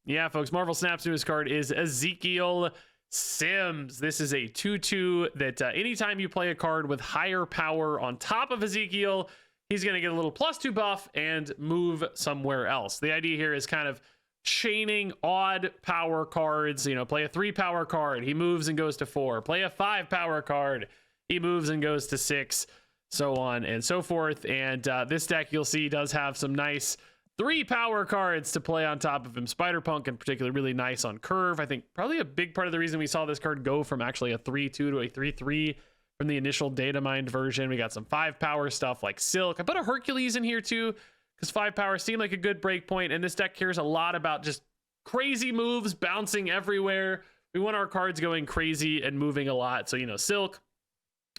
Yeah, folks, Marvel Snap's newest card is Ezekiel Sims. This is a 2/2 that anytime you play a card with higher power on top of Ezekiel, he's going to get a little +2 buff and move somewhere else. The idea here is kind of chaining odd power cards. You know, play a 3 power card, he moves and goes to 4. Play a 5 power card, he moves and goes to 6, so on and so forth. And this deck, you'll see, does have some nice 3 power cards to play on top of him. Spider-Punk in particular, really nice on curve. I think probably a big part of the reason we saw this card go from actually a 3/2 to a 3/3 from the initial data mined version. We got some 5 power stuff like Silk. I put a Hercules in here too, because 5 power seemed like a good break point, and this deck cares a lot about just crazy moves bouncing everywhere. We want our cards going crazy and moving a lot. So, you know, Silk,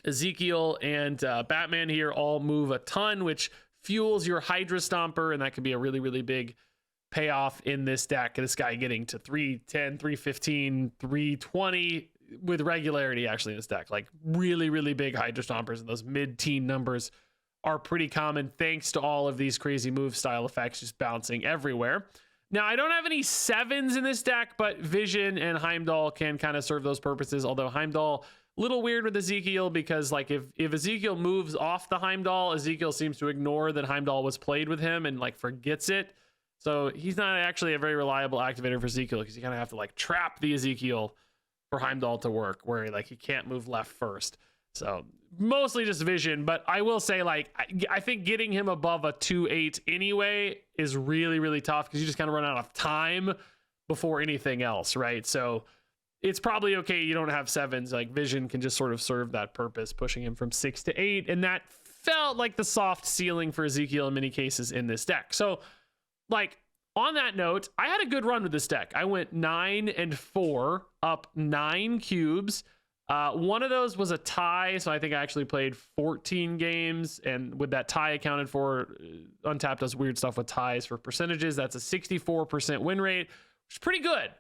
Ezekiel, and Batman here all move a ton, which fuels your Hydra Stomper, and that could be a really, really big payoff in this deck. This guy getting to 310, 315, 320 with regularity actually in this deck. Like really, really big Hydra Stompers, and those mid-teen numbers are pretty common thanks to all of these crazy move style effects just bouncing everywhere. Now, I don't have any 7s in this deck, but Vision and Heimdall can kind of serve those purposes, although Heimdall, little weird with Ezekiel, because like if Ezekiel moves off the Heimdall, Ezekiel seems to ignore that Heimdall was played with him and like forgets it. So he's not actually a very reliable activator for Ezekiel, because you kind of have to like trap the Ezekiel for Heimdall to work, where like he can't move left first. So mostly just Vision, but I will say, like, I think getting him above a 2/8 anyway is really, really tough, because you just kind of run out of time before anything else, right? So it's probably okay you don't have 7s. Like Vision can just sort of serve that purpose, pushing him from 6 to 8, and that felt like the soft ceiling for Ezekiel in many cases in this deck. So like on that note, I had a good run with this deck. I went 9-4, up 9 cubes. One of those was a tie, so I think I actually played 14 games, and with that tie accounted for, Untapped does weird stuff with ties for percentages. That's a 64% win rate, which is pretty good.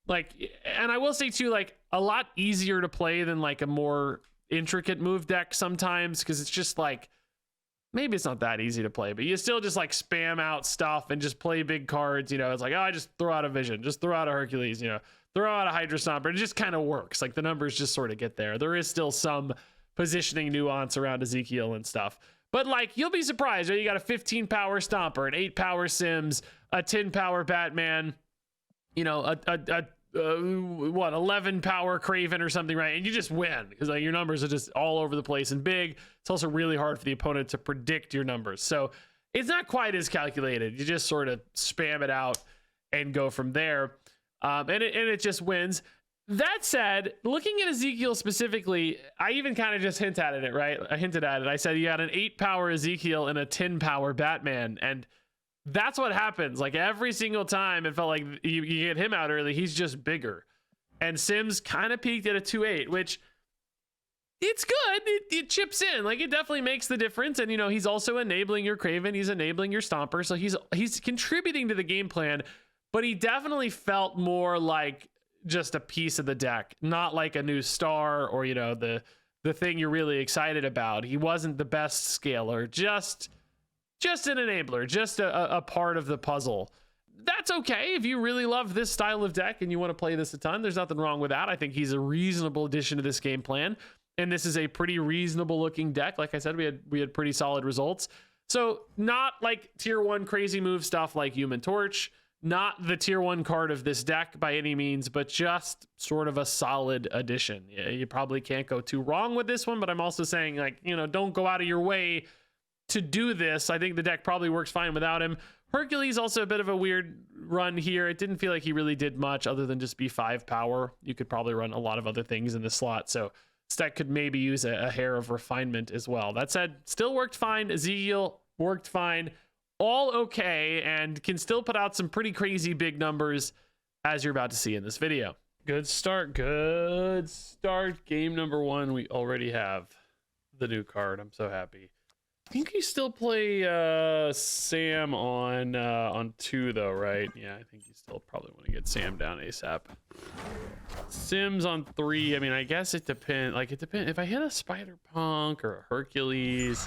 Like, and I will say too, like a lot easier to play than like a more intricate move deck sometimes, because it's just like, maybe it's not that easy to play, but you still just like spam out stuff and just play big cards. You know, it's like, oh, I just throw out a Vision, just throw out a Hercules, you know, throw out a Hydra Stomper. It just kind of works. Like the numbers just sort of get there. There is still some positioning nuance around Ezekiel and stuff, but like you'll be surprised. Right? You got a 15 power Stomper, an 8 power Sims, a 10 power Batman, you know, what, 11 power Kraven or something, right? And you just win, because like your numbers are just all over the place and big. It's also really hard for the opponent to predict your numbers. So it's not quite as calculated. You just sort of spam it out and go from there. And it just wins. That said, looking at Ezekiel specifically, I even kind of just hinted at it, right? I hinted at it. I said you got an 8 power Ezekiel and a 10 power Batman, and that's what happens. Like every single time it felt like you get him out early, he's just bigger. And Sims kind of peaked at a 2/8, which it's good. It chips in. Like it definitely makes the difference. And you know, he's also enabling your Kraven, he's enabling your Stomper. So he's contributing to the game plan, but he definitely felt more like just a piece of the deck, not like a new star or, you know, the thing you're really excited about. He wasn't the best scaler, just an enabler, just a part of the puzzle. That's okay. If you really love this style of deck and you want to play this a ton, there's nothing wrong with that. I think he's a reasonable addition to this game plan. And this is a pretty reasonable looking deck. Like I said, we had pretty solid results. So not like tier 1 crazy move stuff like Human Torch, not the tier 1 card of this deck by any means, but just sort of a solid addition. Yeah, you probably can't go too wrong with this one, but I'm also saying, like, you know, don't go out of your way to do this. I think the deck probably works fine without him. Hercules also a bit of a weird run here. It didn't feel like he really did much other than just be 5 power. You could probably run a lot of other things in the slot, so this deck could maybe use a hair of refinement as well. That said, still worked fine. Ezekiel worked fine. All okay, and can still put out some pretty crazy big numbers, as you're about to see in this video. Good start. Good start. Game number 1. We already have the new card. I'm so happy. I think you still play Sam on 2 though, right? Yeah, I think you still probably want to get Sam down ASAP. Sims on 3. I mean, I guess it depends. Like, it depends. If I hit a Spider-Punk or a Hercules,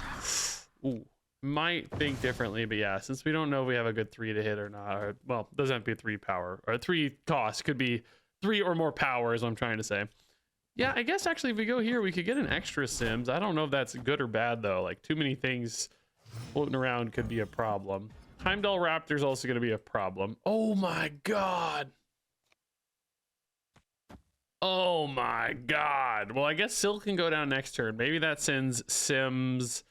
ooh, might think differently, but yeah, since we don't know if we have a good 3 to hit or not, or, well, it doesn't have to be 3 power, or 3 cost, could be 3 or more power is what I'm trying to say. Yeah, I guess actually if we go here, we could get an extra Sims. I don't know if that's good or bad though. Like too many things floating around could be a problem. Heimdall Raptor's also going to be a problem. Oh my God. Oh my God. Well, I guess Silk can go down next turn. Maybe that sends Sims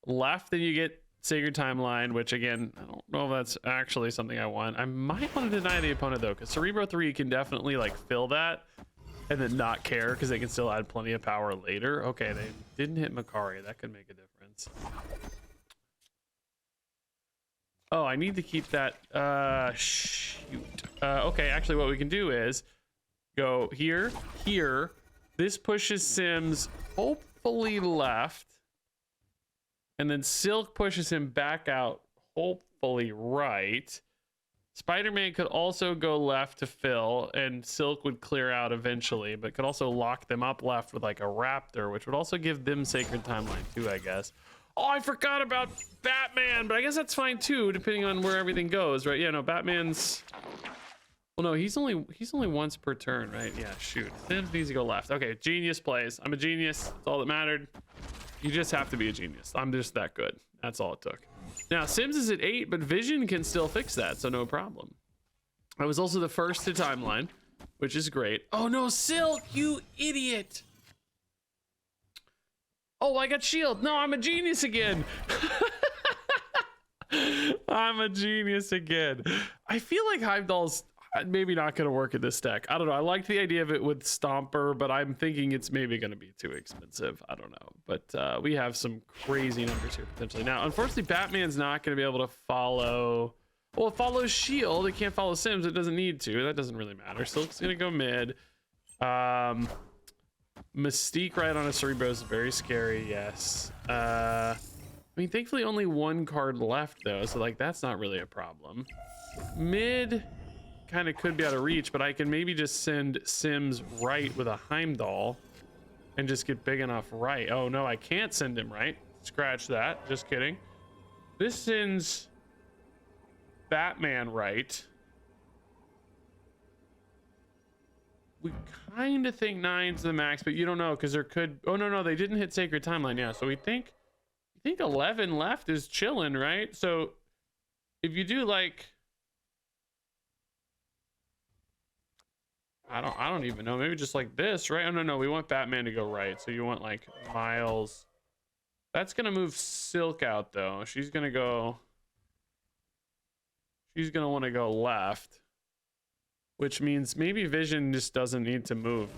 left, then you get Sacred Timeline, which again, I don't know if that's actually something I want. I might want to deny the opponent though, because Cerebro 3 can definitely like fill that and then not care because they can still add plenty of power later. Okay, they didn't hit Makari. That could make a difference. Oh, I need to keep that. Shoot. Okay, actually what we can do is go here, here. This pushes Sims hopefully left. And then Silk pushes him back out, hopefully right. Spider-Man could also go left to fill, and Silk would clear out eventually, but could also lock them up left with like a Raptor, which would also give them Sacred Timeline too, I guess. Oh, I forgot about Batman, but I guess that's fine too, depending on where everything goes, right? Yeah, no, Batman's... Well, no, he's only once per turn, right? Yeah, shoot. Sims needs to go left. Okay, genius plays. I'm a genius. That's all that mattered. You just have to be a genius. I'm just that good. That's all it took. Now, Sims is at 8, but Vision can still fix that, so no problem. I was also the first to timeline, which is great. Oh no, Silk, you idiot. Oh, I got shield. No, I'm a genius again. I'm a genius again. I feel like Heimdall's maybe not going to work in this deck. I don't know. I like the idea of it with Stomper, but I'm thinking it's maybe going to be too expensive. I don't know. But we have some crazy numbers here potentially. Now, unfortunately, Batman's not going to be able to follow... Well, it follows Shield. It can't follow Sims. It doesn't need to. That doesn't really matter. Silk's going to go mid. Mystique right on a Cerebro is very scary, yes. I mean, thankfully only one card left, though, so, like, that's not really a problem. Mid... kind of could be out of reach, but I can maybe just send Sims right with a Heimdall and just get big enough right. Oh no, I can't send him right. Scratch that. Just kidding. This sends Batman right. We kind of think 9's the max, but you don't know because there could... Oh no, they didn't hit Sacred Timeline. Yeah, so we think 11 left is chilling, right? So if you do like... I don't even know. Maybe just like this, right? Oh, no, we want Batman to go right. So you want like Miles. That's going to move Silk out though. She's going to want to go left, which means maybe Vision just doesn't need to move.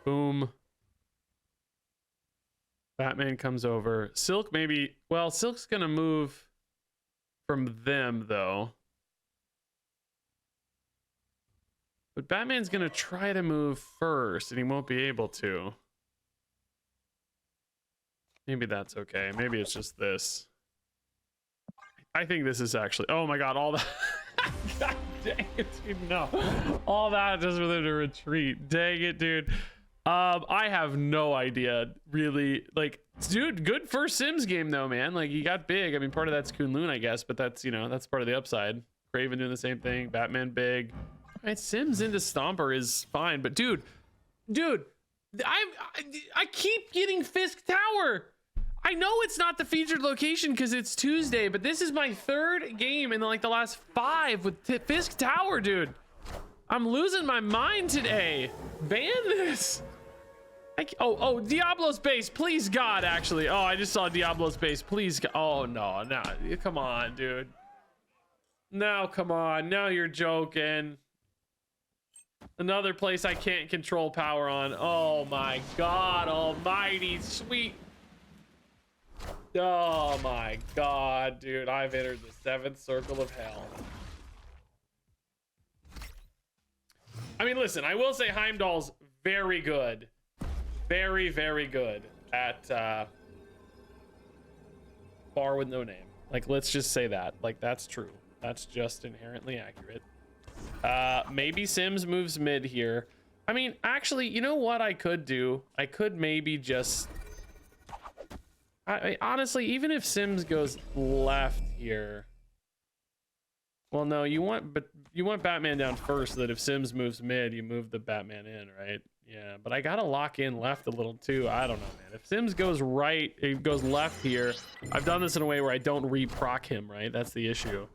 Boom. Batman comes over. Silk maybe, well, Silk's going to move from them though. But Batman's gonna try to move first, and he won't be able to. Maybe that's okay. Maybe it's just this. I think this is actually... Oh my god, all that... God dang it, dude, no. All that just for them to retreat. Dang it, dude. I have no idea, really. Like, dude, good first Sims game, though, man. Like, you got big. I mean, part of that's Kunlun, I guess, but that's, you know, that's part of the upside. Kraven doing the same thing. Batman big. Right, Sims into Stomper is fine, but dude, I keep getting Fisk Tower. I know it's not the featured location because it's Tuesday, but this is my third game in like the last 5 with Fisk Tower, dude. I'm losing my mind today. Ban this. Oh, Diablo's base, please God, actually. Oh, I just saw Diablo's base, please God. Oh no, come on, dude. No, come on, now you're joking. Another place I can't control power on. Oh my god almighty, sweet. Oh my god, dude. I've entered the 7th circle of hell. I mean, listen, I will say Heimdall's very good. Very, very good at bar with no name. Like, let's just say that. Like, that's true. That's just inherently accurate. Maybe Sims moves mid here. I mean, actually, you know what I could do? I could maybe just Honestly, even if Sims goes left here, well, no, you want Batman down first, so that if Sims moves mid, you move the Batman in, right? Yeah, but I gotta lock in left a little too. I don't know, man. If Sims goes right, it goes left here. I've done this in a way where I don't re-proc him, right? That's the issue.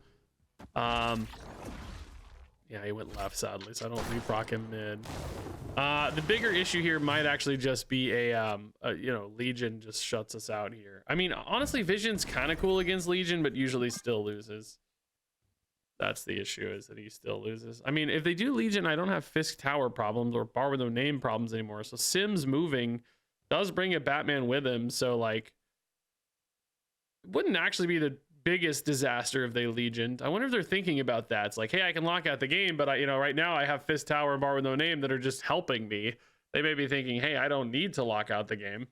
Yeah, he went left, sadly, so I don't re-proc him mid. The bigger issue here might actually just be a you know, Legion just shuts us out here. I mean, honestly, Vision's kind of cool against Legion, but usually still loses. That's the issue, is that he still loses. I mean, if they do Legion, I don't have Fisk Tower problems or Bar with No Name problems anymore. So Sims moving does bring a Batman with him. So, like, it wouldn't actually be the biggest disaster if they Legioned. I wonder if they're thinking about that. It's like, hey, I can lock out the game, but you know, right now I have Fisk Tower and Bar with No Name that are just helping me. They may be thinking, hey, I don't need to lock out the game.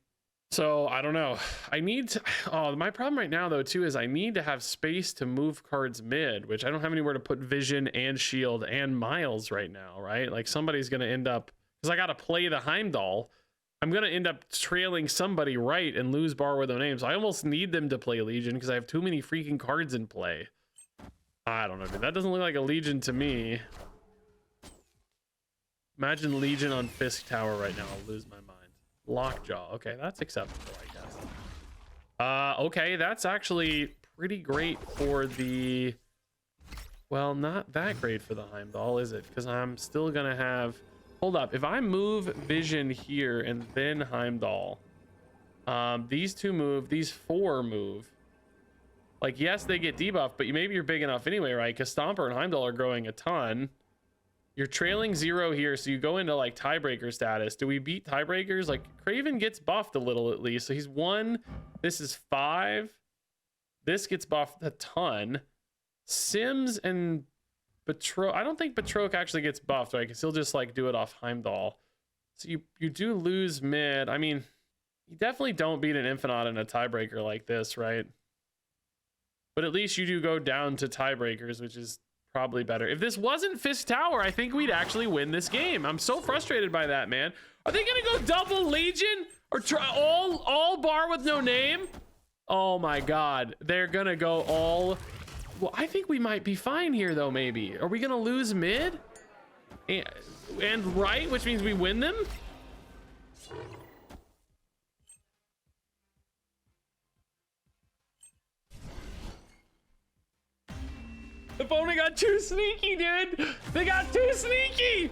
So I don't know. I need to. Oh, my problem right now though too is I need to have space to move cards mid, which I don't have anywhere to put Vision and Shield and Miles right now, right? Like somebody's gonna end up, because I gotta play the Heimdall. I'm gonna end up trailing somebody right and lose Bar with No Name. So I almost need them to play Legion because I have too many freaking cards in play. I don't know, dude. That doesn't look like a Legion to me. Imagine Legion on Fisk Tower right now. I'll lose my mind. Lockjaw. Okay, that's acceptable, I guess. Okay, that's actually pretty great for the... Well, not that great for the Heimdall, is it? Because I'm still gonna have... Hold up. If I move Vision here and then Heimdall, these two move, these four move. Like, yes, they get debuffed, but maybe you're big enough anyway, right? Because Stomper and Heimdall are growing a ton. You're trailing 0 here, so you go into like tiebreaker status. Do we beat tiebreakers? Like Kraven gets buffed a little at least. So he's 1. This is 5. This gets buffed a ton. Sims and Batroc. I don't think Batroc actually gets buffed, right? Because he'll just like do it off Heimdall. So you do lose mid. I mean, you definitely don't beat an Infinite in a tiebreaker like this, right? But at least you do go down to tiebreakers, which is probably better. If this wasn't Fisk Tower, I think we'd actually win this game. I'm so frustrated by that, man. Are they gonna go double Legion or try all Bar with No Name? Oh my god, they're gonna go all... Well, I think we might be fine here though. Maybe are we gonna lose mid and right, which means we win them? The opponent got too sneaky, dude. They got too sneaky.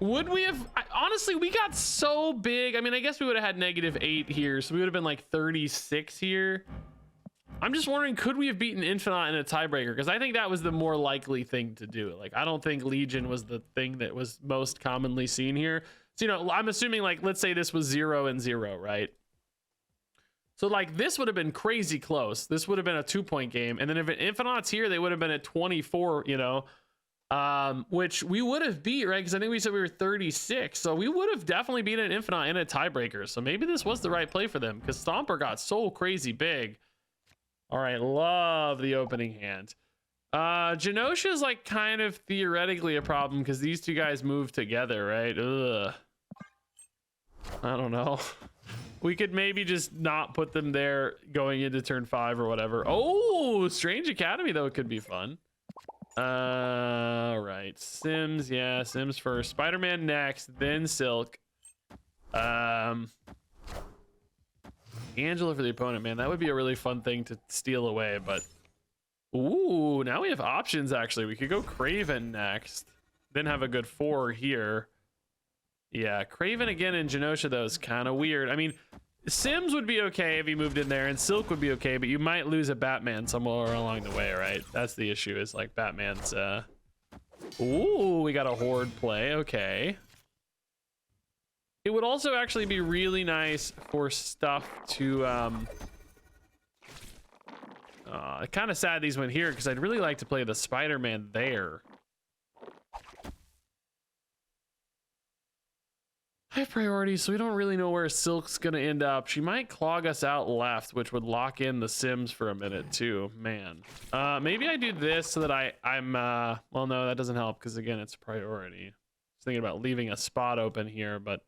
Would we have... honestly, we got so big. I mean, I guess we would have had -8 here, so we would have been like 36 here. I'm just wondering, could we have beaten Infinite in a tiebreaker? Because I think that was the more likely thing to do. Like, I don't think Legion was the thing that was most commonly seen here. So, you know, I'm assuming, like, let's say this was 0 and 0, right? So like this would have been crazy close. This would have been a 2-point game. And then if Infinite's here, they would have been at 24, you know, which we would have beat, right? Because I think we said we were 36. So we would have definitely beaten Infinite in a tiebreaker. So maybe this was the right play for them because Stomper got so crazy big. All right, love the opening hand. Genosha is like kind of theoretically a problem because these two guys move together, right? Ugh. I don't know. We could maybe just not put them there going into turn 5 or whatever. Oh, Strange Academy, though, it could be fun. Right. Sims, yeah, Sims first. Spider-Man next, then Silk. Angela for the opponent, man. That would be a really fun thing to steal away, but... Ooh, now we have options, actually. We could go Kraven next, then have a good 4 here. Yeah, Kraven again in Genosha, though, is kind of weird. I mean, Sims would be okay if he moved in there, and Silk would be okay, but you might lose a Batman somewhere along the way, right? That's the issue, is like Batman's... Ooh, we got a Horde play, okay. It would also actually be really nice for stuff to... kind of sad these went here, because I'd really like to play the Spider-Man there. I have priorities, so we don't really know where Silk's gonna end up. She might clog us out left, which would lock in the Sims for a minute too. Man, maybe I do this so that I'm well, no, that doesn't help because again, it's priority. I was thinking about leaving a spot open here, but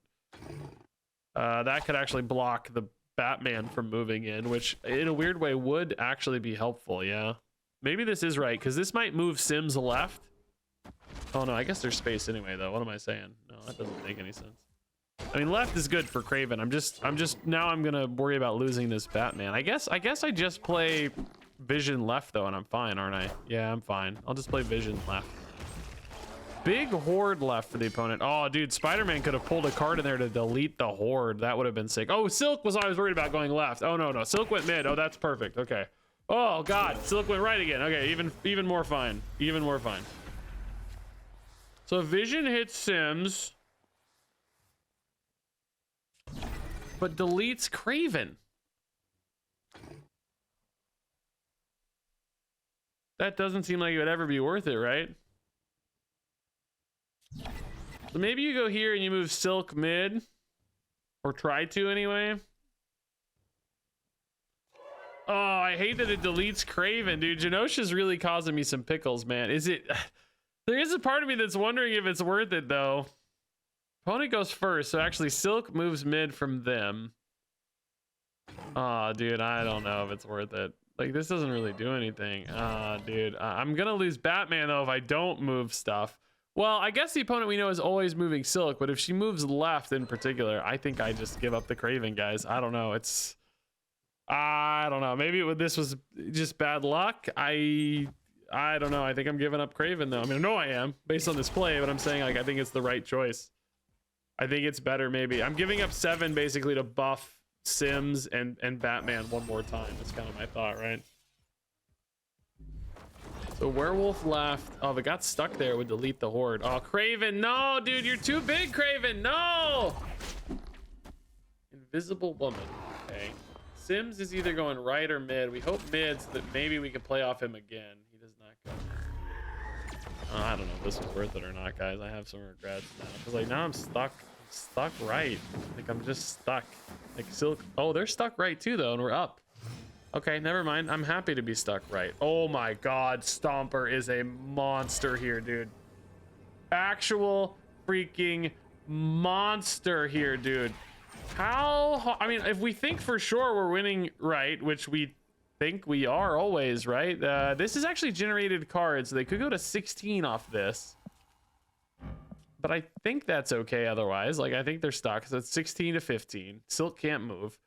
that could actually block the Batman from moving in, which in a weird way would actually be helpful. Yeah, maybe this is right, because this might move Sims left. Oh no, I guess there's space anyway though. What am I saying? No, that doesn't make any sense. I mean, left is good for Kraven. I'm just now I'm gonna worry about losing this Batman. I guess I just play Vision left though, and I'm fine, aren't I? Yeah, I'm fine. I'll just play Vision left. Big horde left for the opponent. Oh, dude, Spider-Man could have pulled a card in there to delete the horde. That would have been sick. Oh, Silk was always worried about going left. Oh no, Silk went mid. Oh, that's perfect. Okay. Oh God, Silk went right again. Okay, even more fine. Even more fine. So Vision hits Sims, but deletes Kraven. That doesn't seem like it would ever be worth it, right? So maybe you go here and you move Silk mid, or try to anyway. Oh, I hate that it deletes Kraven, dude. Genosha's really causing me some pickles, man. Is it? There is a part of me that's wondering if it's worth it though. Opponent goes first, so actually Silk moves mid from them. Oh, dude, I don't know if it's worth it. Like, this doesn't really do anything. Dude, I'm gonna lose Batman though if I don't move stuff. Well, I guess the opponent we know is always moving Silk, but if she moves left in particular, I think I just give up the Kraven, guys. I don't know. I don't know. Maybe this was just bad luck. I don't know. I think I'm giving up Kraven though. I mean, I know I am based on this play, but I'm saying like I think it's the right choice. I think it's better maybe. I'm giving up 7 basically to buff Sims and Batman one more time. That's kind of my thought, right? So werewolf left. Oh, if it got stuck there, it would delete the horde. Oh, Kraven, no, dude, you're too big, Kraven, no! Invisible woman, okay. Sims is either going right or mid. We hope mid so that maybe we can play off him again. He does not go. I don't know if this was worth it or not, guys. I have some regrets now. Because like now I'm stuck right. Like I'm just stuck. Like Silk, oh, they're stuck right too though, and we're up. Okay, never mind. I'm happy to be stuck right. Oh my God, Stomper is a monster here, dude. Actual freaking monster here, dude. How, I mean, if we think for sure we're winning right, which we think we are always, right? This is actually generated cards. So they could go to 16 off this. But I think that's okay otherwise. Like, I think they're stuck. So it's 16 to 15. Silk can't move.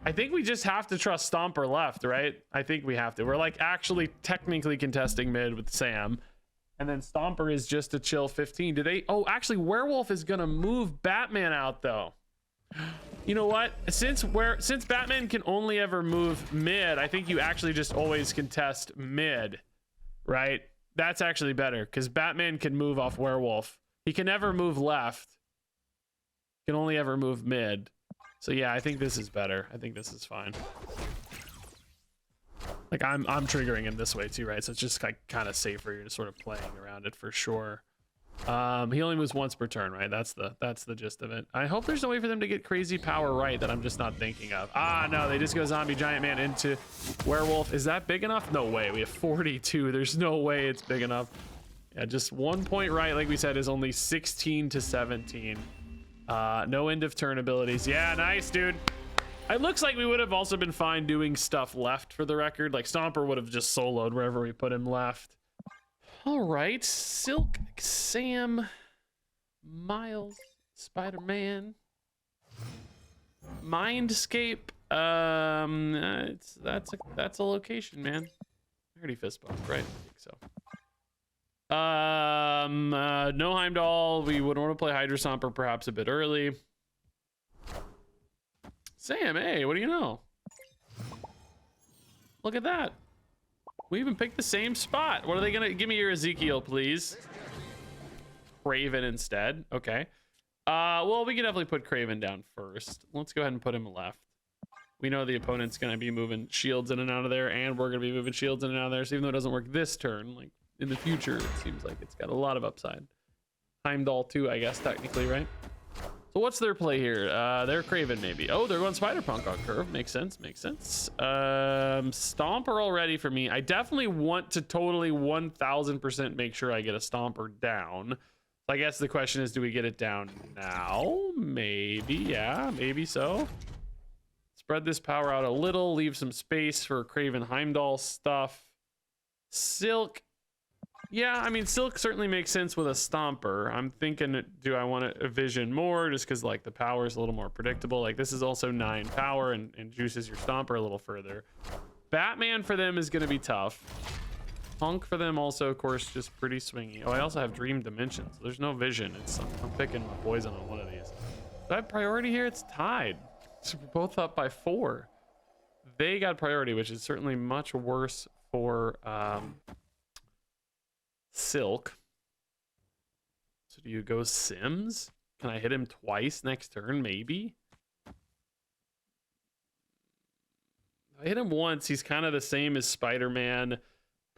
I think we just have to trust Stomper left, right? I think we have to. We're like actually technically contesting mid with Sam. And then Stomper is just a chill 15. Do they? Oh, actually, Werewolf is going to move Batman out, though. You know what? Since Batman can only ever move mid, I think you actually just always contest mid, right? That's actually better because Batman can move off Werewolf. He can never move left. He can only ever move mid. So yeah, I think this is better. I think this is fine. Like I'm triggering him this way too, right? So it's just like kind of safer. You're just sort of playing around it for sure. He only moves once per turn, right? That's the gist of it. I hope there's no way for them to get crazy power right that I'm just not thinking of. Ah, no, they just go zombie giant man into werewolf. Is that big enough? No way. We have 42. There's no way it's big enough. Yeah, just 1 point right, like we said, is only 16 to 17. No end of turn abilities. Yeah, nice, dude. It looks like we would have also been fine doing stuff left for the record. Like Stomper would have just soloed wherever we put him left. All right, Silk, Sam, Miles, Spider-Man, Mindscape. That's a location, man. I already fist bumped, right? I think so. No Heimdall. We would want to play Hydra Stomper perhaps a bit early. Sam, hey, what do you know? Look at that. We even picked the same spot. What are they gonna give me? Your Ezekiel, please. Kraven instead. Okay. Well, we can definitely put Kraven down first. Let's go ahead and put him left. We know the opponent's gonna be moving shields in and out of there, and we're gonna be moving shields in and out of there. So even though it doesn't work this turn, like in the future, it seems like it's got a lot of upside. Heimdall too, I guess, technically, right? So what's their play here? They're Kraven maybe. Oh, they're going Spider-Punk on curve. Makes sense, makes sense. Stomper already for me. I definitely want to totally 1000% make sure I get a Stomper down. So I guess the question is, do we get it down now? Maybe, yeah, maybe so. It's Spread this power out a little, leave some space for Kraven Heimdall stuff. Silk. Yeah, I mean, Silk certainly makes sense with a Stomper. I'm thinking, do I want a Vision more just because, like, the power is a little more predictable? Like, this is also 9 power and juices your Stomper a little further. Batman for them is going to be tough. Punk for them also, of course, just pretty swingy. Oh, I also have Dream Dimension, so there's no Vision. I'm picking Poison on one of these. Do I have priority here? It's tied. So we're both up by 4. They got priority, which is certainly much worse for Silk. So do you go Sims? Can I hit him twice next turn? Maybe. If I hit him once, he's kind of the same as Spider-Man.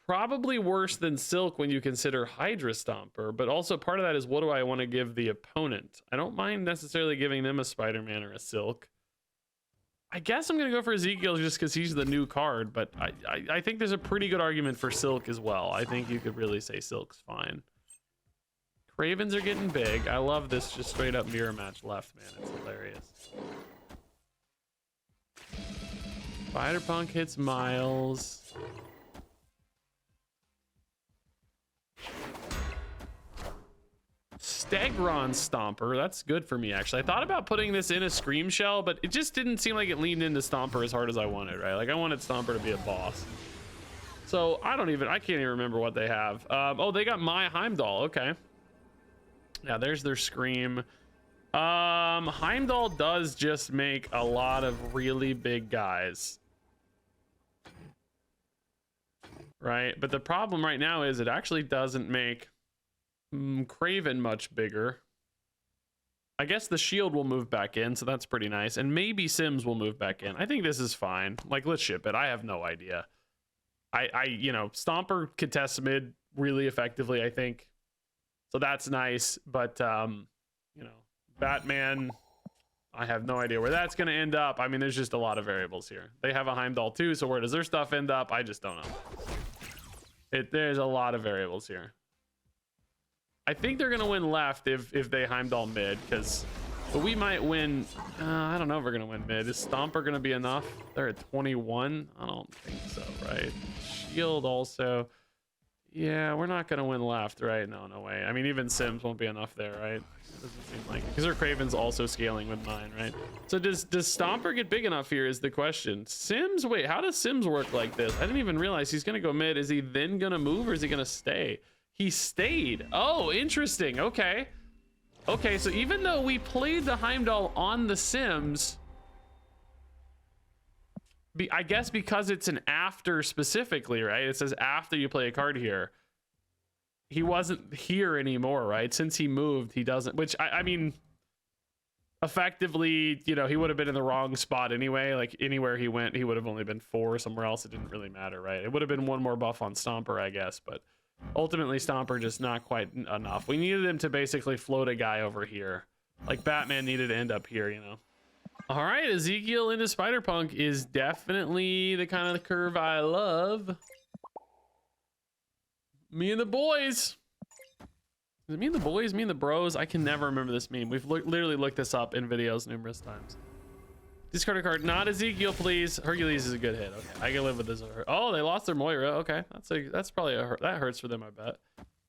Probably worse than Silk when you consider Hydra Stomper, but also part of that is, what do I want to give the opponent? I don't mind necessarily giving them a Spider-Man or a Silk. I guess I'm going to go for Ezekiel just because he's the new card, but I think there's a pretty good argument for Silk as well. I think you could really say Silk's fine. Cravens are getting big. I love this just straight up mirror match left, man. It's hilarious. Spider-Punk hits Miles. Stegron Stomper, that's good for me actually. I thought about putting this in a Scream Shell, but it just didn't seem like it leaned into Stomper as hard as I wanted, right? Like I wanted Stomper to be a boss. So I can't even remember what they have. Oh, they got my Heimdall, okay. Yeah, there's their Scream. Heimdall does just make a lot of really big guys. Right, but the problem right now is it actually doesn't make Kraven much bigger. I guess the shield will move back in, so that's pretty nice. And maybe Sims will move back in. I think this is fine. Like, let's ship it. I have no idea. You know, Stomper contests mid really effectively, I think. So that's nice. But, you know, Batman, I have no idea where that's going to end up. I mean, there's just a lot of variables here. They have a Heimdall too, so where does their stuff end up? I just don't know. There's a lot of variables here. I think they're gonna win left if they Heimdall mid, but we might win. I don't know if we're gonna win mid. Is Stomper gonna be enough? They're at 21. I don't think so, right? Shield also. Yeah, we're not gonna win left, right? No way. I mean, even Sims won't be enough there, right? Doesn't seem like, because their Kraven's also scaling with mine, right? So does Stomper get big enough here is the question. Sims, wait, how does Sims work like this? I didn't even realize he's gonna go mid. Is he then gonna move or is he gonna stay? He stayed. Oh, interesting. Okay. Okay, so even though we played the Heimdall on the Sims, I guess because it's an after specifically, right? It says after you play a card here. He wasn't here anymore, right? Since he moved, he doesn't, which I mean, effectively, you know, he would have been in the wrong spot anyway. Like anywhere he went, he would have only been 4. Somewhere else, it didn't really matter, right? It would have been 1 more buff on Stomper, I guess, but ultimately Stomper just not quite enough. We needed him to basically float a guy over here. Like Batman needed to end up here, you know. All right, Ezekiel into Spider-Punk is definitely the kind of curve I love. Me and the boys. Is it me and the boys? Me and the bros? I can never remember this meme. We've literally looked this up in videos numerous times. Discard a card, not Ezekiel, please. Hercules is a good hit. Okay, I can live with this. Oh, they lost their Moira. Okay, that's probably that hurts for them, I bet.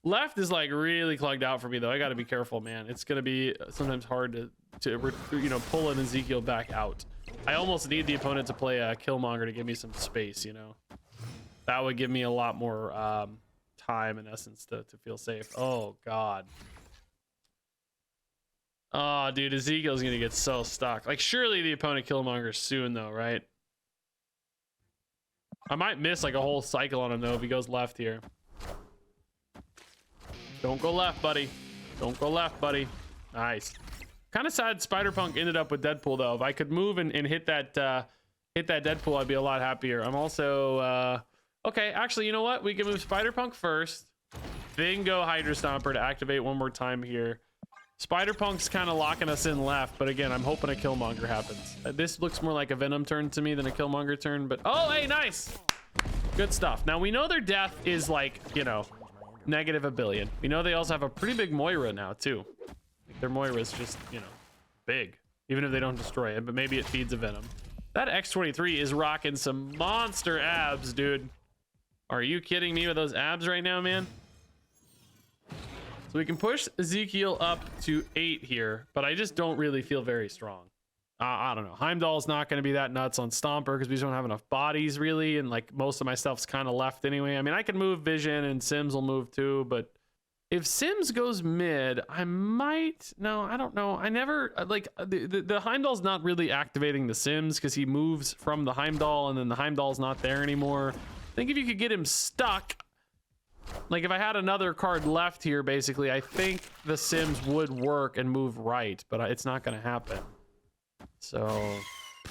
Left is like really clogged out for me though. I got to be careful, man. It's gonna be sometimes hard to you know, pull an Ezekiel back out. I almost need the opponent to play a Killmonger to give me some space, you know. That would give me a lot more time in essence to feel safe. Oh God. Oh, dude, Ezekiel's gonna get so stuck. Like, surely the opponent Killmonger soon, though, right? I might miss like a whole cycle on him though if he goes left here. Don't go left, buddy. Don't go left, buddy. Nice. Kind of sad Spider-Punk ended up with Deadpool though. If I could move and hit that Deadpool, I'd be a lot happier. I'm also okay. Actually, you know what? We can move Spider-Punk first, then go Hydra Stomper to activate one more time here. Spider-Punk's kind of locking us in left, but again, I'm hoping a Killmonger happens. This looks more like a Venom turn to me than a Killmonger turn, but oh, hey, nice. Good stuff. Now, we know their death is like, you know, negative a billion. We know they also have a pretty big Moira now, too. Like their Moira is just, you know, big, even if they don't destroy it, but maybe it feeds a Venom. That X23 is rocking some monster abs, dude. Are you kidding me with those abs right now, man? So we can push Ezekiel up to 8 here, but I just don't really feel very strong. I don't know. Heimdall's not going to be that nuts on Stomper because we just don't have enough bodies really, and like most of my stuff's kind of left anyway. I mean, I can move Vision and Sims will move too, but if Sims goes mid, I might. No, I don't know. I never like the Heimdall's not really activating the Sims because he moves from the Heimdall and then the Heimdall's not there anymore. I think if you could get him stuck, like if I had another card left here, basically, I think the Sims would work and move right, but it's not going to happen. So,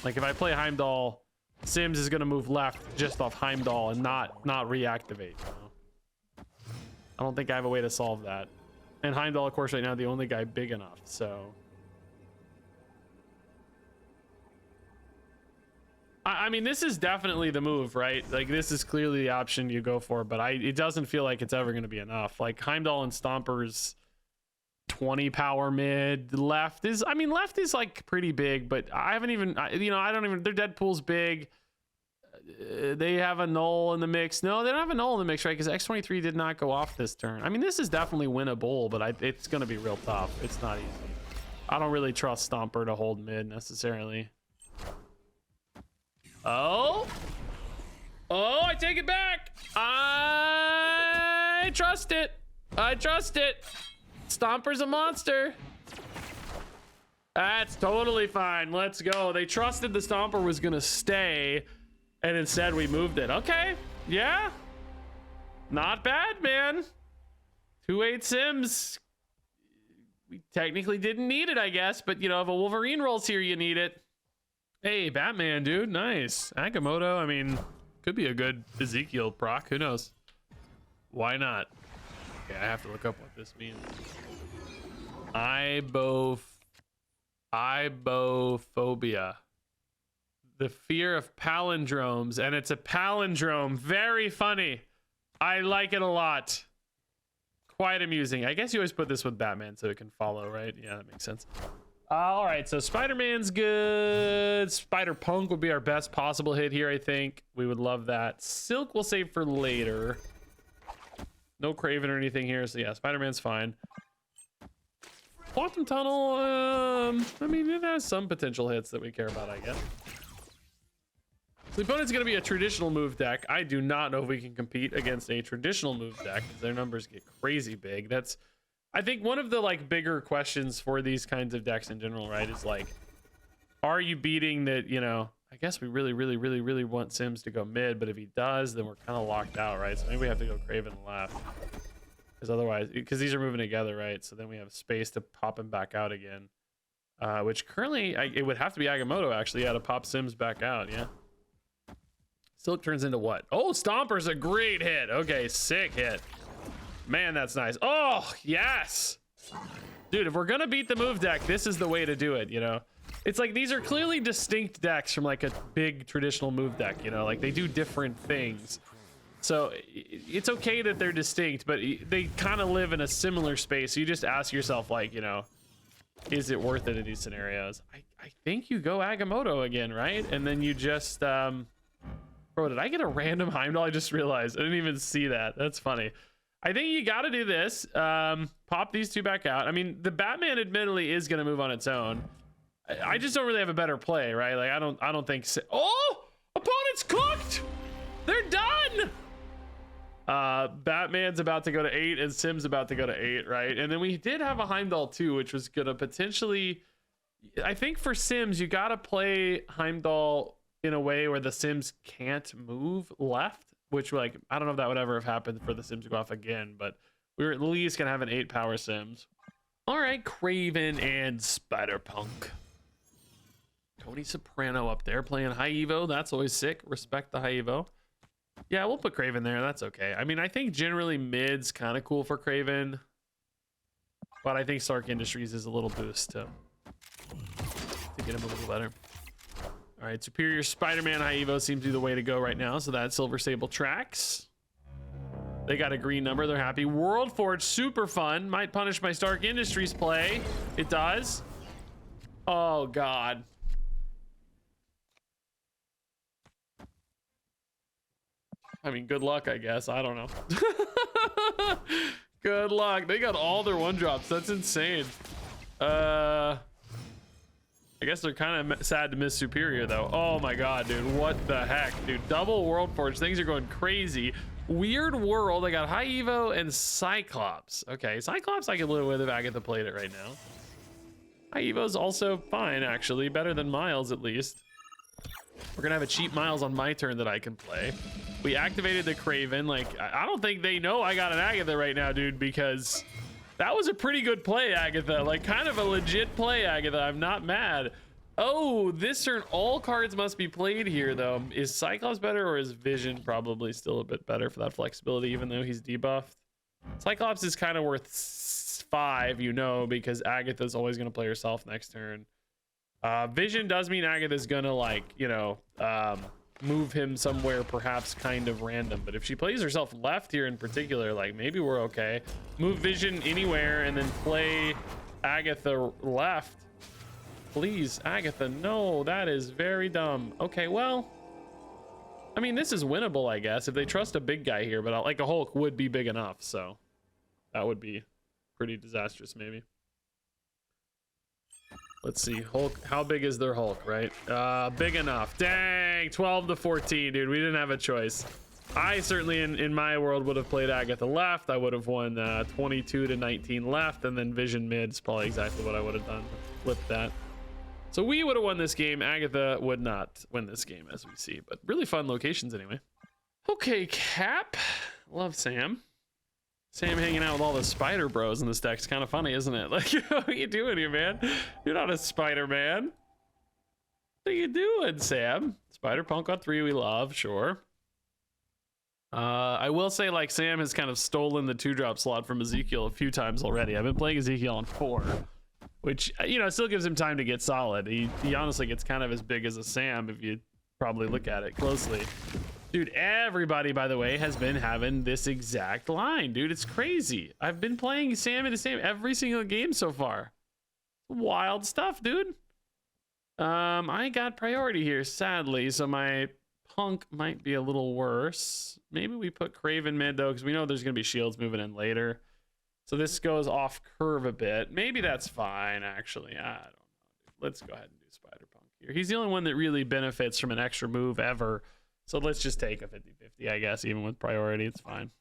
like if I play Heimdall, Sims is going to move left just off Heimdall and not reactivate. You know? I don't think I have a way to solve that. And Heimdall, of course, right now the only guy big enough. So, I mean, this is definitely the move, right? Like this is clearly the option you go for, but it doesn't feel like it's ever going to be enough. Like Heimdall and Stomper's 20 power mid. Left is like pretty big, but I haven't even, you know, I don't even, their Deadpool's big. They have a null in the mix. No, they don't have a null in the mix, right? Because X23 did not go off this turn. I mean, this is definitely winnable, but it's going to be real tough. It's not easy. I don't really trust Stomper to hold mid necessarily. Oh, I take it back. I trust it. Stomper's a monster. That's totally fine. Let's go. They trusted the Stomper was gonna stay, and instead we moved it. Okay, yeah, not bad, man. 2/8 Sims. We technically didn't need it, I guess, but you know, if a Wolverine rolls here, you need it. Hey, Batman, dude, nice. Agamotto, I mean, could be a good Ezekiel proc. Who knows? Why not? Okay, I have to look up what this means. Ibophobia. The fear of palindromes, and it's a palindrome. Very funny. I like it a lot. Quite amusing. I guess you always put this with Batman so it can follow, right? Yeah, that makes sense. All right, so Spider-Man's good. Spider-Punk would be our best possible hit here, I think. We would love that. Silk we'll save for later. No Kraven or anything here, so yeah, Spider-Man's fine. Quantum Tunnel, I mean, it has some potential hits that we care about, I guess. So the opponent's going to be a traditional move deck. I do not know if we can compete against a traditional move deck because their numbers get crazy big. That's, I think, one of the like bigger questions for these kinds of decks in general, right? Is like, are you beating that, you know, I guess we really want Sims to go mid, but if he does, then we're kind of locked out, right? So maybe we have to go Kraven left. Because otherwise, because these are moving together, right? So then we have space to pop him back out again. Which currently, it would have to be Agamotto, actually, yeah, to pop Sims back out, yeah. Silk turns into what? Oh, Stomper's a great hit. Okay, sick hit. Man, that's nice. Oh, yes. Dude, if we're going to beat the move deck, this is the way to do it, you know? It's like these are clearly distinct decks from like a big traditional move deck, you know? Like they do different things. So it's okay that they're distinct, but they kind of live in a similar space. So you just ask yourself, like, you know, is it worth it in these scenarios? I think you go Agamotto again, right? And then you just... Bro, did I get a random Heimdall? I just realized. I didn't even see that. That's funny. I think you got to do this. Pop these two back out. I mean, the Batman admittedly is going to move on its own. I just don't really have a better play, right? Like, I don't think... Oh! Opponent's cooked! They're done! Batman's about to go to 8 and Sim's about to go to 8, right? And then we did have a Heimdall too, which was going to potentially... I think for Sims, you got to play Heimdall in a way where the Sims can't move left, which, like, I don't know if that would ever have happened for the Sims to go off again, but we were at least gonna have an 8 power Sims. All right, Kraven and Spider-Punk. Tony Soprano up there playing high evo. That's always sick. Respect the high evo. Yeah, we'll put Kraven there. That's okay. I mean, I think generally mid's kind of cool for Kraven, but I think Stark Industries is a little boost to get him a little better. All right, Superior Spider-Man High Evo seems to be the way to go right now. So that Silver Sable tracks. They got a green number. They're happy. World Forge, super fun. Might punish my Stark Industries play. It does. Oh, God. I mean, good luck, I guess. I don't know. Good luck. They got all their 1-drops. That's insane. I guess they're kind of sad to miss Superior, though. Oh my god, dude. What the heck, dude? Double World Forge. Things are going crazy. Weird World. I got High Evo and Cyclops. Okay, Cyclops I can live with if Agatha played it right now. High Evo's also fine, actually. Better than Miles, at least. We're gonna have a cheap Miles on my turn that I can play. We activated the Kraven. Like, I don't think they know I got an Agatha right now, dude, because that was a pretty good play, Agatha. Like, kind of a legit play, Agatha. I'm not mad. Oh, this turn, all cards must be played here, though. Is Cyclops better, or is Vision probably still a bit better for that flexibility, even though he's debuffed? Cyclops is kind of worth 5, you know, because Agatha's always going to play herself next turn. Vision does mean Agatha's going to, like, you know, move him somewhere perhaps kind of random. But if she plays herself left here in particular, like, maybe we're okay. Move Vision anywhere and then play Agatha left. Please, Agatha, no, that is very dumb. Okay, well, I mean, this is winnable, I guess, if they trust a big guy here, but like a Hulk would be big enough, so that would be pretty disastrous, maybe. Let's see, Hulk, how big is their Hulk, right? Big enough. Dang, 12 to 14, dude, we didn't have a choice. I certainly, in my world, would have played Agatha left. I would have won 22 to 19 left, and then Vision mid is probably exactly what I would have done. Flip that. So we would have won this game. Agatha would not win this game, as we see. But really fun locations anyway. Okay, Cap. Love Sam. Sam hanging out with all the spider bros in this deck's kind of funny, isn't it? Like, what are you doing here, man? You're not a Spider-Man. What are you doing, Sam? Spider-Punk on 3 we love, sure. I will say, like, Sam has kind of stolen the 2-drop slot from Ezekiel a few times already. I've been playing Ezekiel on 4. Which, you know, still gives him time to get solid. He honestly gets kind of as big as a Sam if you probably look at it closely. Dude, everybody, by the way, has been having this exact line. Dude, it's crazy. I've been playing Sam into Sam every single game so far. Wild stuff, dude. I got priority here, sadly, so my Punk might be a little worse. Maybe we put Kraven mid, though, because we know there's going to be shields moving in later. So this goes off curve a bit. Maybe that's fine, actually. I don't know. Let's go ahead and do Spider-Punk here. He's the only one that really benefits from an extra move ever. So let's just take a 50-50, I guess, even with priority. It's fine.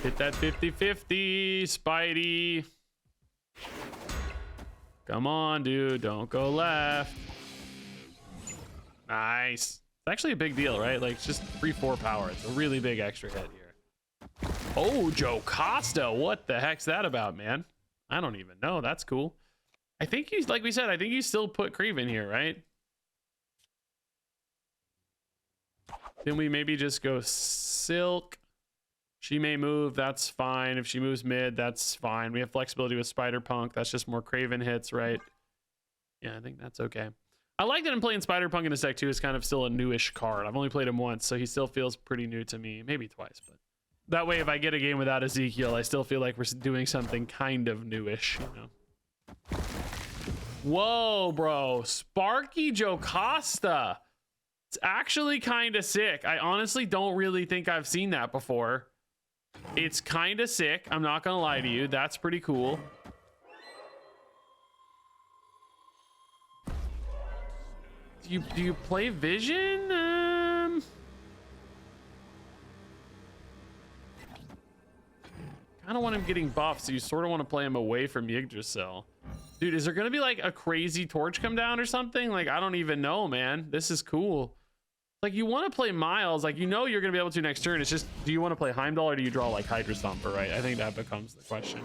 Hit that 50-50, Spidey. Come on, dude. Don't go left. Nice. It's actually a big deal, right? Like, it's just 3-4 power. It's a really big extra hit here. Oh, Joe Costa. What the heck's that about, man? I don't even know. That's cool. I think he's, like we said, I think you still put Kraven here, right? Then we maybe just go Silk. She may move. That's fine. If she moves mid, that's fine. We have flexibility with Spider-Punk. That's just more Kraven hits, right? Yeah, I think that's okay. I like that I'm playing Spider-Punk in this deck too. It's kind of still a newish card. I've only played him once, so he still feels pretty new to me. Maybe twice, but that way if I get a game without Ezekiel, I still feel like we're doing something kind of newish, you know. Whoa, bro. Sparky Joe Costa. It's actually kind of sick. I honestly don't really think I've seen that before. It's kind of sick. I'm not going to lie to you. That's pretty cool. Do you play Vision? Kind of want him getting buffed, so you sort of want to play him away from Yggdrasil. Dude, is there going to be like a crazy torch come down or something? Like, I don't even know, man. This is cool. Like, you want to play Miles. Like, you know you're going to be able to next turn. It's just, do you want to play Heimdall or do you draw like Hydra Stomper, right? I think that becomes the question.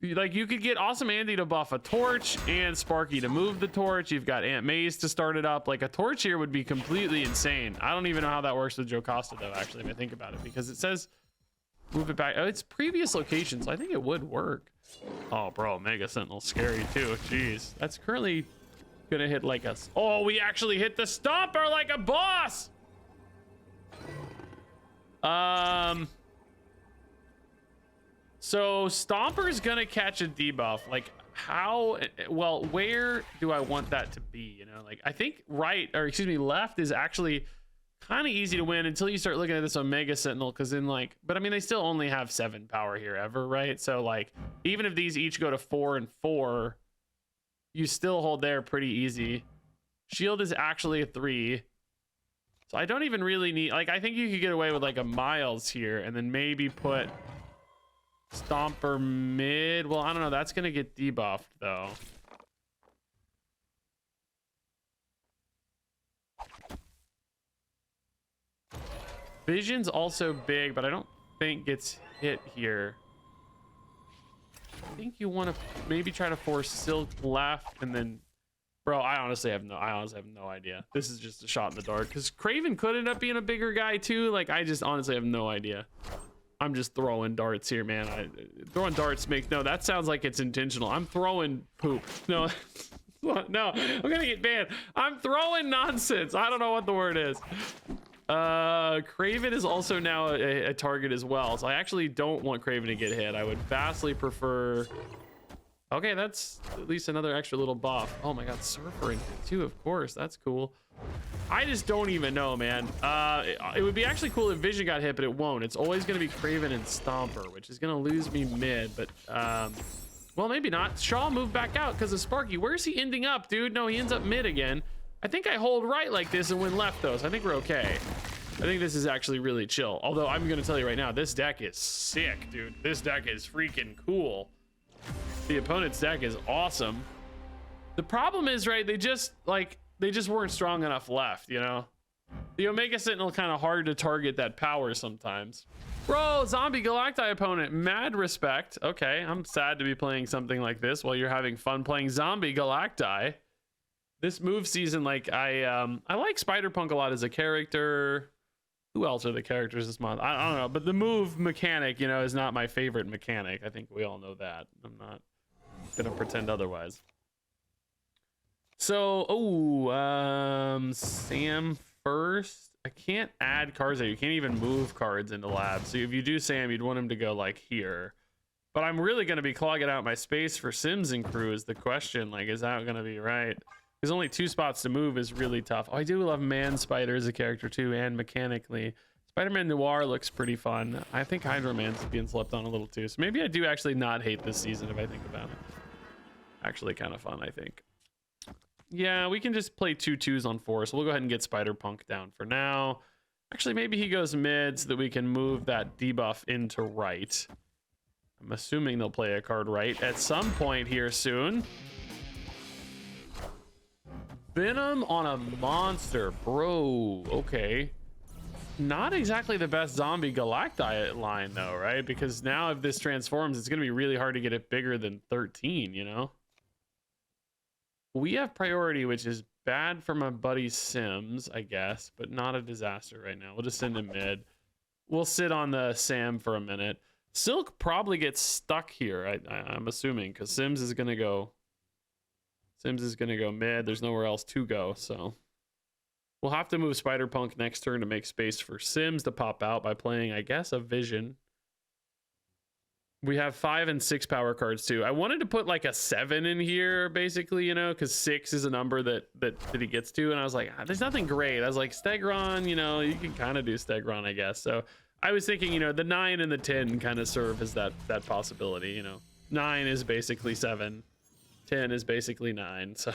Like, you could get Awesome Andy to buff a torch and Sparky to move the torch. You've got Aunt May's to start it up. Like, a torch here would be completely insane. I don't even know how that works with Joe Costa, though, actually, if I think about it, because it says move it back. Oh, it's previous locations, so I think it would work. Oh, bro, Mega Sentinel's scary, too. Jeez. That's currently gonna hit like us. Oh, we actually hit the Stomper like a boss! So Stomper's gonna catch a debuff. Like, how, well, where do I want that to be? You know, like I think right, or excuse me, left is actually kind of easy to win until you start looking at this Omega Sentinel, because then like, but I mean, they still only have 7 power here ever, right? So like, even if these each go to 4 and 4, you still hold there pretty easy. Shield is actually a 3. So I don't even really need, like, I think you could get away with like a Miles here and then maybe put Stomper mid. Well, I don't know. That's going to get debuffed though. Vision's also big, but I don't think gets hit here. I think you want to maybe try to force Silk left and then, bro, I honestly have no idea. This is just a shot in the dark because Kraven could end up being a bigger guy too. Like, I just honestly have no idea. I'm just throwing darts here, man. Throwing darts no, that sounds like it's intentional. I'm throwing poop. No, no, I'm gonna get banned. I'm throwing nonsense. I don't know what the word is. Kraven is also now a target as well, so I actually don't want Kraven to get hit. I would vastly prefer. Okay, that's at least another extra little buff. Oh my god, Surfer in here too, of course. That's cool. I just don't even know, man. It would be actually cool if Vision got hit, but it won't. It's always going to be Kraven and Stomper, which is going to lose me mid, but well, maybe not. Shaw moved back out because of Sparky. Where's he ending up, dude? No, he ends up mid again. I think I hold right like this and win left though, so I think we're okay. I think this is actually really chill. Although I'm going to tell you right now, this deck is sick, dude. This deck is freaking cool. The opponent's deck is awesome. The problem is, right, they just weren't strong enough left, you know? The Omega Sentinel kind of hard to target that power sometimes. Bro, Zombie Galacti opponent, mad respect. Okay, I'm sad to be playing something like this while you're having fun playing Zombie Galacti. This move season, like, I like Spider-Punk a lot as a character. Who else are the characters this month? I don't know, but the move mechanic, you know, is not my favorite mechanic. I think we all know that. I'm not gonna pretend otherwise. So, Sam first. I can't add cards there. You can't even move cards into lab. So if you do Sam, you'd want him to go like here. But I'm really gonna be clogging out my space for Sims and crew is the question. Like, is that gonna be right? Because only 2 spots to move is really tough. Oh, I do love Man Spider as a character too, and mechanically. Spider-Man Noir looks pretty fun. I think Hydra Man's being slept on a little too. So maybe I do actually not hate this season if I think about it. Actually kind of fun, I think. Yeah, we can just play 2 2s on 4. So we'll go ahead and get Spider-Punk down for now. Actually, maybe he goes mid so that we can move that debuff into right. I'm assuming they'll play a card right at some point here soon. Venom on a monster, bro. Okay. Not exactly the best Zombie Galacti line though, right? Because now if this transforms, it's going to be really hard to get it bigger than 13, you know? We have priority, which is bad for my buddy Sims, I guess, but not a disaster right now. We'll just send him mid. We'll sit on the Sam for a minute. Silk probably gets stuck here, I'm assuming, because Sims is going to go mid. There's nowhere else to go, so we'll have to move Spider-Punk next turn to make space for Sims to pop out by playing, I guess, a Vision. We have 5 and 6 power cards too. I wanted to put like a 7 in here, basically, you know, because 6 is a number that he gets to, and I was like, there's nothing great. I was like, Stegron, you know, you can kind of do Stegron, I guess. So I was thinking, you know, the 9 and the 10 kind of serve as that possibility, you know. 9 is basically 7. 10 is basically 9, so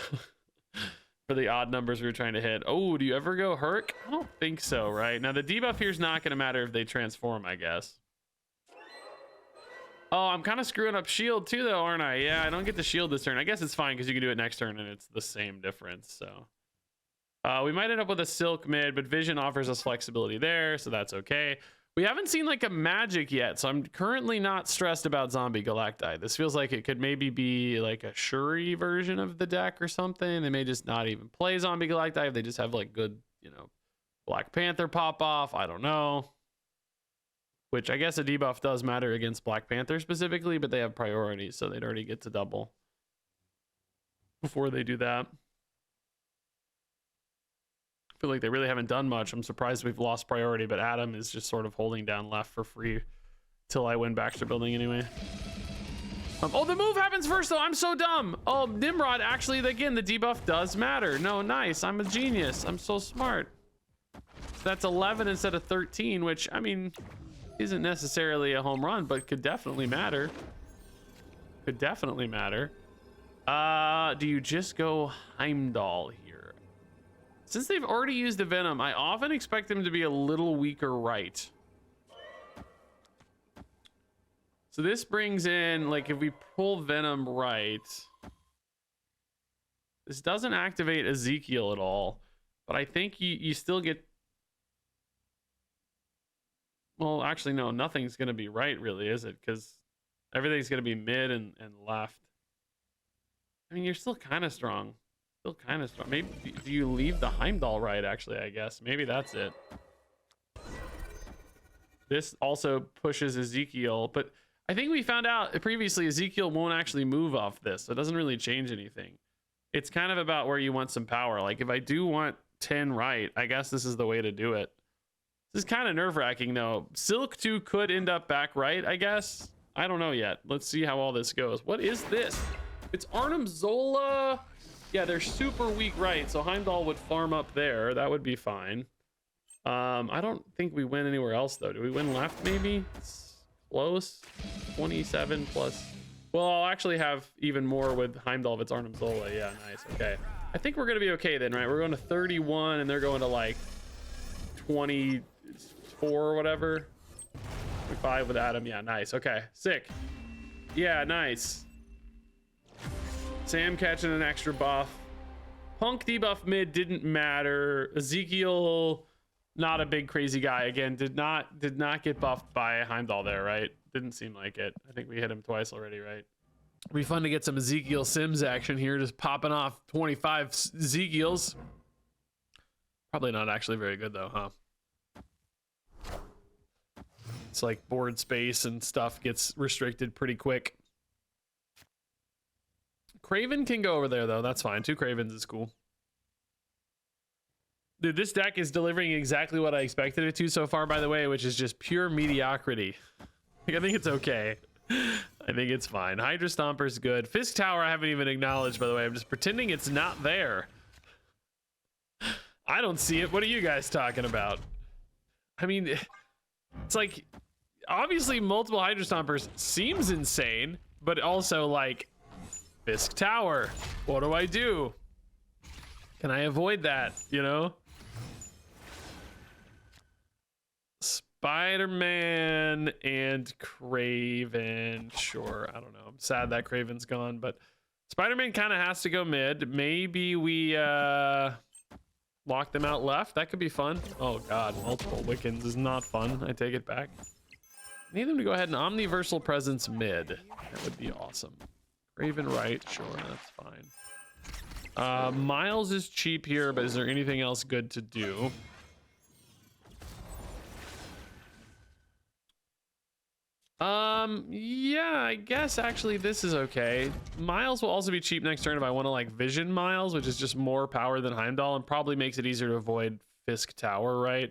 for the odd numbers we were trying to hit. Oh, do you ever go Herc? I don't think so, right? Now the debuff here is not going to matter if they transform, I guess. Oh, I'm kind of screwing up shield too though, aren't I? Yeah, I don't get the shield this turn. I guess it's fine because you can do it next turn and it's the same difference. So we might end up with a Silk mid, but Vision offers us flexibility there, so that's okay. We haven't seen like a magic yet, so I'm currently not stressed about Zombie Galacti. This feels like it could maybe be like a Shuri version of the deck or something. They may just not even play Zombie Galacti if they just have like good, you know, Black Panther pop off. I don't know. Which I guess a debuff does matter against Black Panther specifically, but they have priorities, so they'd already get to double before they do that. I feel like they really haven't done much. I'm surprised we've lost priority, but Adam is just sort of holding down left for free till I win Baxter building anyway. Oh, the move happens first though. I'm so dumb. Oh, Nimrod, actually, again, the debuff does matter. No, nice. I'm a genius. I'm so smart. That's 11 instead of 13, which, I mean, isn't necessarily a home run, but could definitely matter. Could definitely matter. Do you just go Heimdall here? Since they've already used the Venom, I often expect them to be a little weaker right. So this brings in, like, if we pull Venom right, this doesn't activate Ezekiel at all, but I think you still get, well, actually, no, nothing's going to be right, really, is it? Because everything's going to be mid and left. I mean, you're still kind of strong. Still kind of strong. Maybe, do you leave the Heimdall right, actually, I guess? Maybe that's it. This also pushes Ezekiel, but I think we found out previously Ezekiel won't actually move off this, so it doesn't really change anything. It's kind of about where you want some power. Like, if I do want 10 right, I guess this is the way to do it. This is kind of nerve-wracking, though. Silk 2 could end up back right, I guess. I don't know yet. Let's see how all this goes. What is this? It's Arnim Zola. Yeah, they're super weak right, so Heimdall would farm up there. That would be fine. I don't think we win anywhere else, though. Do we win left, maybe? It's close. 27 plus. Well, I'll actually have even more with Heimdall if it's Arnim Zola. Yeah, nice. Okay. I think we're going to be okay then, right? We're going to 31, and they're going to, like, 24 or whatever. 25 with Adam. Yeah, nice. Okay, sick. Yeah, nice. Sam catching an extra buff. Punk debuff mid didn't matter. Ezekiel, not a big crazy guy. Again, did not get buffed by Heimdall there, right? Didn't seem like it. I think we hit him twice already, right? It'd be fun to get some Ezekiel Sims action here, just popping off 25 Ezekiels. Probably not actually very good though, huh? It's like board space and stuff gets restricted pretty quick. Kraven can go over there though. That's fine. 2 Kravens is cool. Dude, this deck is delivering exactly what I expected it to so far, by the way, which is just pure mediocrity. Like, I think it's okay. I think it's fine. Hydra Stomper's good. Fisk Tower I haven't even acknowledged, by the way. I'm just pretending it's not there. I don't see it. What are you guys talking about? I mean, it's like, obviously multiple Hydra Stompers seems insane, but also like, Fisk Tower. What do I do? Can I avoid that, you know? Spider-Man and Kraven. Sure, I don't know. I'm sad that Kraven's gone, but Spider-Man kind of has to go mid. Maybe we lock them out left. That could be fun. Oh god, multiple Wiccans is not fun. I take it back. I need them to go ahead and Omniversal Presence mid. That would be awesome. Kraven right, sure, that's fine. Miles is cheap here, but is there anything else good to do? Yeah, I guess actually this is okay. Miles will also be cheap next turn if I want to like Vision Miles, which is just more power than Heimdall and probably makes it easier to avoid Fisk Tower, right?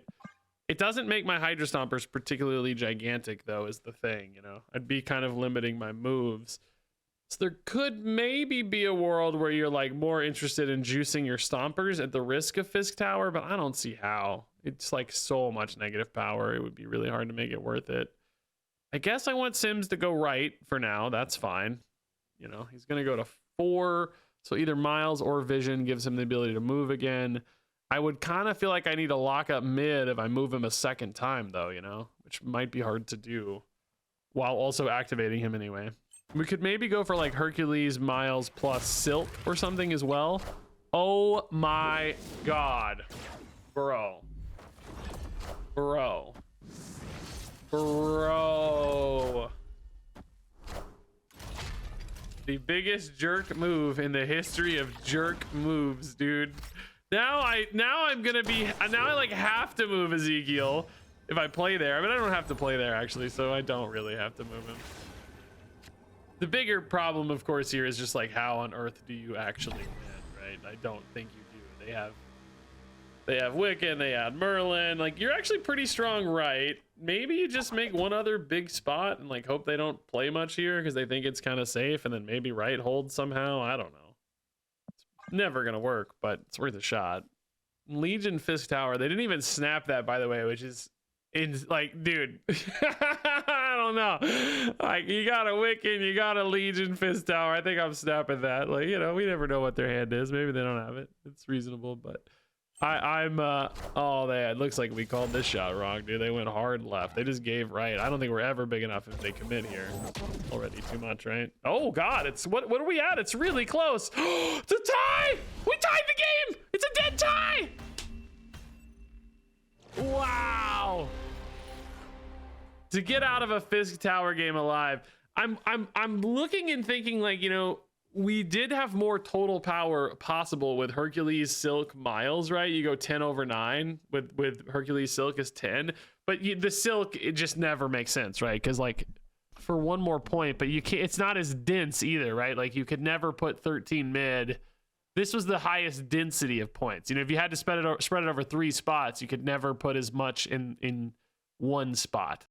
It doesn't make my Hydra Stompers particularly gigantic though, is the thing, you know? I'd be kind of limiting my moves. So there could maybe be a world where you're like more interested in juicing your Stompers at the risk of Fisk Tower, but I don't see how. It's like so much negative power. It would be really hard to make it worth it. I guess I want Sims to go right for now. That's fine. You know, he's going to go to 4. So either Miles or Vision gives him the ability to move again. I would kind of feel like I need to lock up mid if I move him a second time, though, you know, which might be hard to do while also activating him anyway. We could maybe go for like Hercules, Miles plus Silk or something as well. Oh my god. Bro. The biggest jerk move in the history of jerk moves, dude. Now I'm gonna be, now I like have to move Ezekiel if I play there. I mean, I don't have to play there actually, so I don't really have to move him. The bigger problem, of course, here is just like, how on earth do you actually win, right? I don't think you do. They have Wiccan, they had Merlin. Like, you're actually pretty strong, right? maybe you just make one other big spot and like hope they don't play much here because they think it's kind of safe, and then maybe right hold somehow. I don't know. It's never gonna work, but it's worth a shot. Legion Fisk Tower. They didn't even snap that, by the way, which is like, dude. I don't know. Like, you got a Wiccan, you got a Legion Fist Tower. I think I'm snapping that. Like, you know, we never know what their hand is. Maybe they don't have it. It's reasonable, but it looks like we called this shot wrong, dude. They went hard left. They just gave right. I don't think we're ever big enough if they commit here. Already too much, right? Oh God, it's what are we at? It's really close. It's a tie! We tied the game! It's a dead tie! Wow. To get out of a Fisk Tower game alive, I'm looking and thinking, like, you know, we did have more total power possible with Hercules Silk Miles, right? You go 10/9 with Hercules Silk is 10, but the Silk, it just never makes sense, right? Because like for one more point, but you can't. It's not as dense either, right? Like you could never put 13 mid. This was the highest density of points. You know, if you had to spread it over 3 spots, you could never put as much in one spot.